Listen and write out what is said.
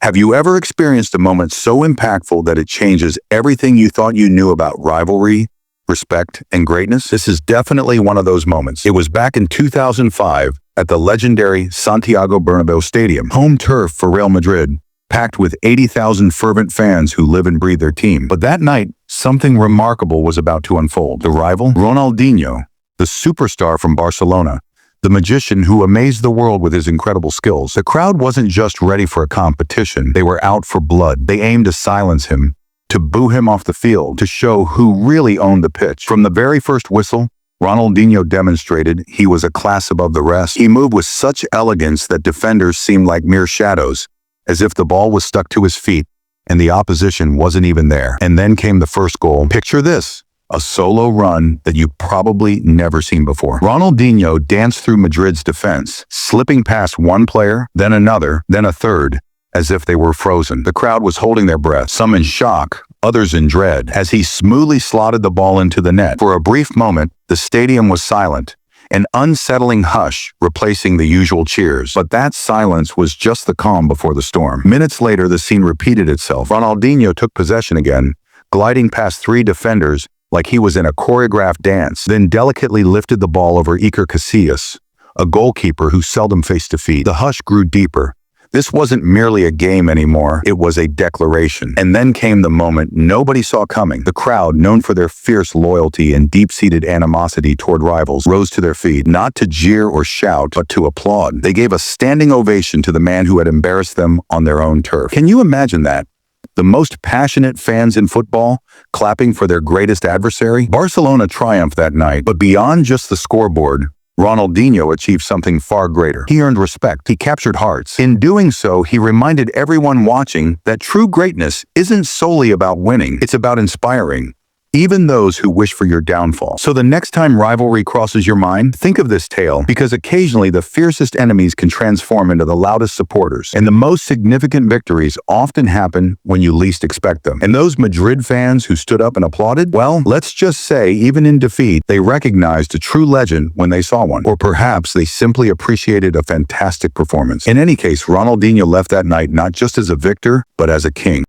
Have you ever experienced a moment so impactful that it changes everything you thought you knew about rivalry, respect, and greatness? This is definitely one of those moments. It was back in 2005 at the legendary Santiago Bernabeu Stadium, home turf for Real Madrid, packed with 80,000 fervent fans who live and breathe their team. But that night, something remarkable was about to unfold. The rival, Ronaldinho, the superstar from Barcelona, the magician who amazed the world with his incredible skills. The crowd wasn't just ready for a competition. They were out for blood. They aimed to silence him, to boo him off the field, to show who really owned the pitch. From the very first whistle, Ronaldinho demonstrated he was a class above the rest. He moved with such elegance that defenders seemed like mere shadows, as if the ball was stuck to his feet and the opposition wasn't even there. And then came the first goal. Picture this. A solo run that you've probably never seen before. Ronaldinho danced through Madrid's defense, slipping past one player, then another, then a third, as if they were frozen. The crowd was holding their breath, some in shock, others in dread, as he smoothly slotted the ball into the net. For a brief moment, the stadium was silent, an unsettling hush replacing the usual cheers. But that silence was just the calm before the storm. Minutes later, the scene repeated itself. Ronaldinho took possession again, gliding past three defenders like he was in a choreographed dance, then delicately lifted the ball over Iker Casillas, a goalkeeper who seldom faced defeat. The hush grew deeper. This wasn't merely a game anymore, it was a declaration. And then came the moment nobody saw coming. The crowd, known for their fierce loyalty and deep-seated animosity toward rivals, rose to their feet, not to jeer or shout, but to applaud. They gave a standing ovation to the man who had embarrassed them on their own turf. Can you imagine that? The most passionate fans in football, clapping for their greatest adversary? Barcelona triumphed that night, but beyond just the scoreboard, Ronaldinho achieved something far greater. He earned respect. He captured hearts. In doing so, he reminded everyone watching that true greatness isn't solely about winning. It's about inspiring, even those who wish for your downfall. So the next time rivalry crosses your mind, think of this tale, because occasionally the fiercest enemies can transform into the loudest supporters, and the most significant victories often happen when you least expect them. And those Madrid fans who stood up and applauded, well, let's just say, even in defeat, they recognized a true legend when they saw one. Or perhaps they simply appreciated a fantastic performance. In any case, Ronaldinho left that night not just as a victor, but as a king.